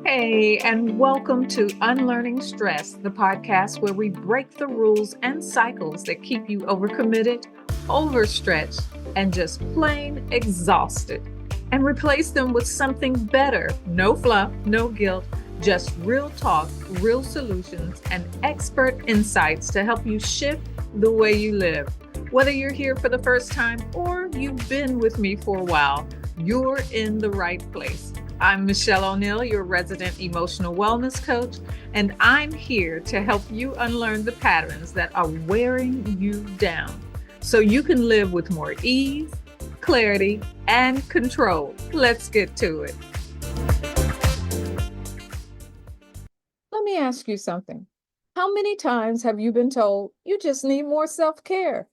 Hey, and welcome to Unlearning Stress, the podcast where we break the rules and cycles that keep you overcommitted, overstretched, and just plain exhausted, and replace them with something better. No fluff, no guilt, just real talk, real solutions, and expert insights to help you shift the way you live. Whether you're here for the first time or you've been with me for a while, you're in the right place. I'm Michelle O'Neill, your resident emotional wellness coach, and I'm here to help you unlearn the patterns that are wearing you down so you can live with more ease, clarity, and control. Let's get to it. Let me ask you something. How many times have you been told you just need more self-care?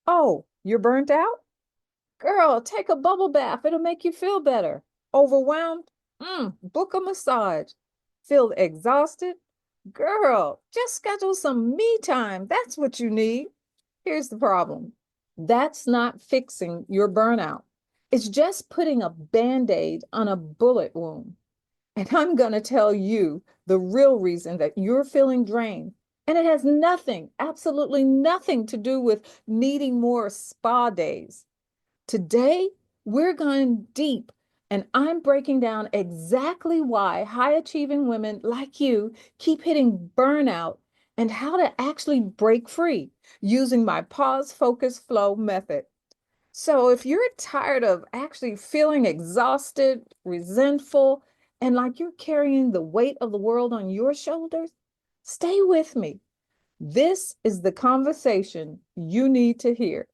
Oh, you're burnt out? Girl, take a bubble bath. It'll make you feel better. Overwhelmed? Book a massage. Feel exhausted? Girl, just schedule some me time. That's what you need. Here's the problem. That's not fixing your burnout. It's just putting a Band-Aid on a bullet wound. And I'm going to tell you the real reason that you're feeling drained. And it has nothing, absolutely nothing to do with needing more spa days. Today, we're going deep, and I'm breaking down exactly why high-achieving women like you keep hitting burnout and how to actually break free using my pause, focus, flow method. So if you're tired of actually feeling exhausted, resentful, and like you're carrying the weight of the world on your shoulders, stay with me. This is the conversation you need to hear.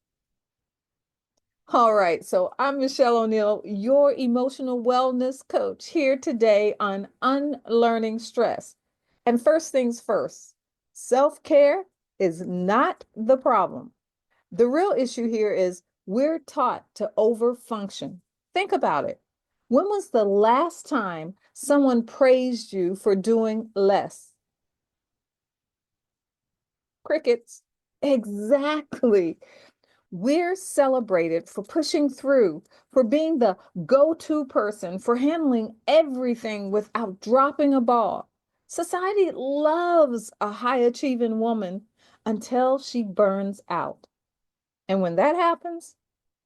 All right, so I'm Michelle O'Neill, your emotional wellness coach, here today on Unlearning Stress. And first things first, self-care is not the problem. The real issue here is we're taught to overfunction. Think about it. When was the last time someone praised you for doing less? Crickets. Exactly. We're celebrated for pushing through, for being the go-to person, for handling everything without dropping a ball. Society loves a high-achieving woman until she burns out. And when that happens,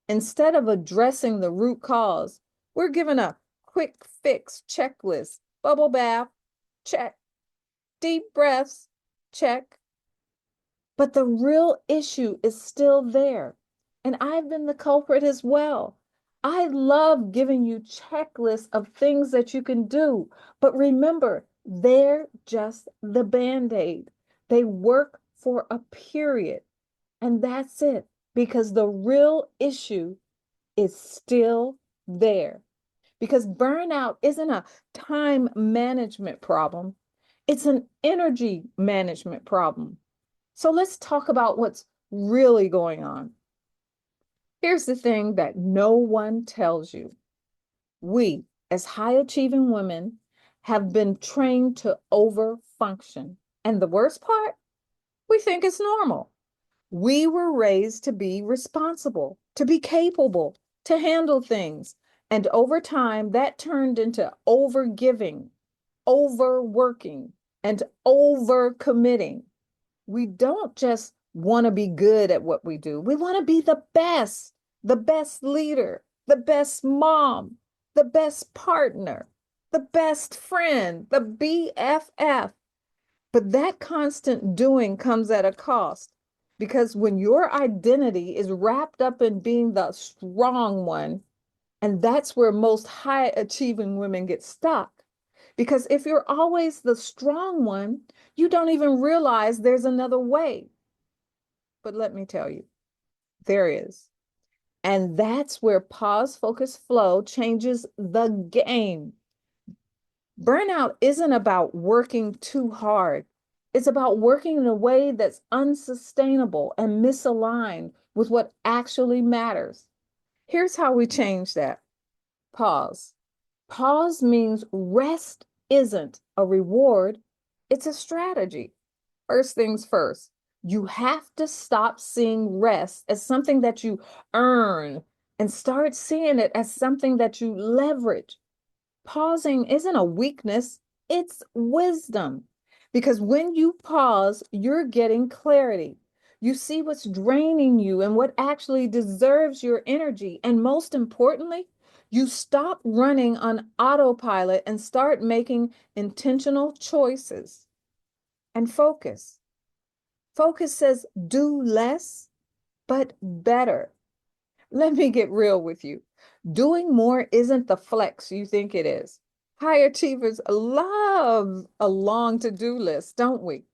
instead of addressing the root cause, we're given a quick fix checklist. Bubble bath, check. Deep breaths, check. But the real issue is still there. And I've been the culprit as well. I love giving you checklists of things that you can do. But remember, they're just the Band-Aid. They work for a period. And that's it. Because the real issue is still there. Because burnout isn't a time management problem. It's an energy management problem. So let's talk about what's really going on. Here's the thing that no one tells you. We, as high-achieving women, have been trained to overfunction. And the worst part, we think it's normal. We were raised to be responsible, to be capable, to handle things. And over time, that turned into overgiving, overworking, and overcommitting. We don't just want to be good at what we do. We want to be the best leader, the best mom, the best partner, the best friend, the BFF. But that constant doing comes at a cost because when your identity is wrapped up in being the strong one, and that's where most high achieving women get stuck. Because if you're always the strong one, you don't even realize there's another way. But let me tell you, there is. And that's where pause, focus, flow changes the game. Burnout isn't about working too hard. It's about working in a way that's unsustainable and misaligned with what actually matters. Here's how we change that. Pause. Pause means rest isn't a reward, it's a strategy. First things first, you have to stop seeing rest as something that you earn and start seeing it as something that you leverage. Pausing isn't a weakness, it's wisdom. Because when you pause, you're getting clarity. You see what's draining you and what actually deserves your energy. And most importantly, you stop running on autopilot and start making intentional choices. And focus. Focus says do less, but better. Let me get real with you. Doing more isn't the flex you think it is. High achievers love a long to-do list, don't we?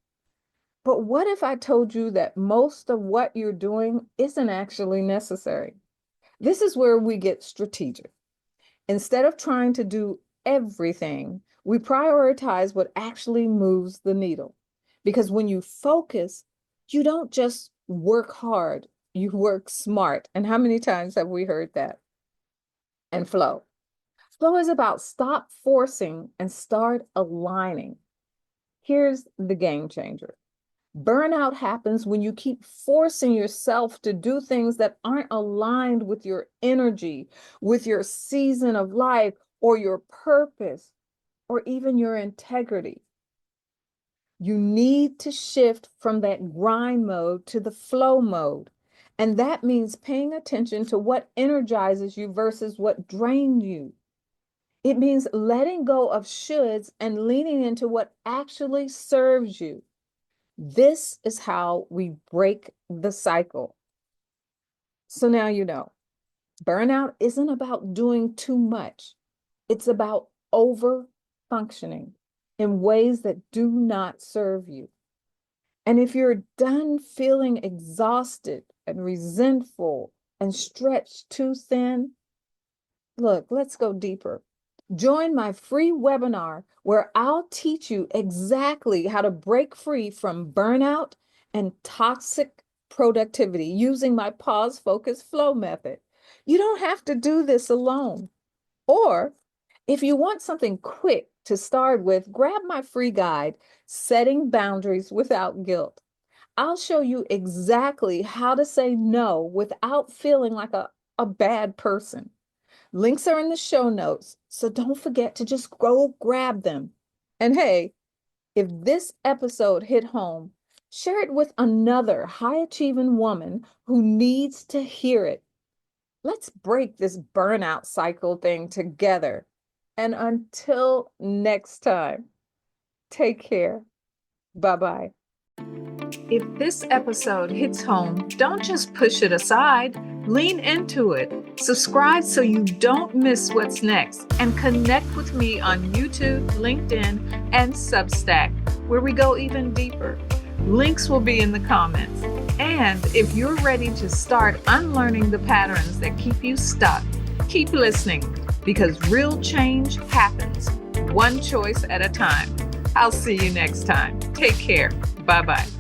But what if I told you that most of what you're doing isn't actually necessary? This is where we get strategic. Instead of trying to do everything, we prioritize what actually moves the needle. Because when you focus, you don't just work hard, you work smart. And how many times have we heard that? And flow. Flow is about stop forcing and start aligning. Here's the game changer. Burnout happens when you keep forcing yourself to do things that aren't aligned with your energy, with your season of life, or your purpose, or even your integrity. You need to shift from that grind mode to the flow mode. And that means paying attention to what energizes you versus what drains you. It means letting go of shoulds and leaning into what actually serves you. This is how we break the cycle. So now you know, burnout isn't about doing too much. It's about over functioning in ways that do not serve you. And if you're done feeling exhausted and resentful and stretched too thin, look, let's go deeper. Join my free webinar where I'll teach you exactly how to break free from burnout and toxic productivity using my pause, focus, flow method. You don't have to do this alone. Or if you want something quick to start with, grab my free guide, Setting Boundaries Without Guilt. I'll show you exactly how to say no without feeling like a bad person. Links are in the show notes, so don't forget to just go grab them. And hey, if this episode hit home, share it with another high-achieving woman who needs to hear it. Let's break this burnout cycle thing together. And until next time, take care. Bye-bye. If this episode hits home, don't just push it aside. Lean into it. Subscribe so you don't miss what's next. And connect with me on YouTube, LinkedIn, and Substack, where we go even deeper. Links will be in the comments. And if you're ready to start unlearning the patterns that keep you stuck, keep listening, because real change happens one choice at a time. I'll see you next time. Take care. Bye-bye.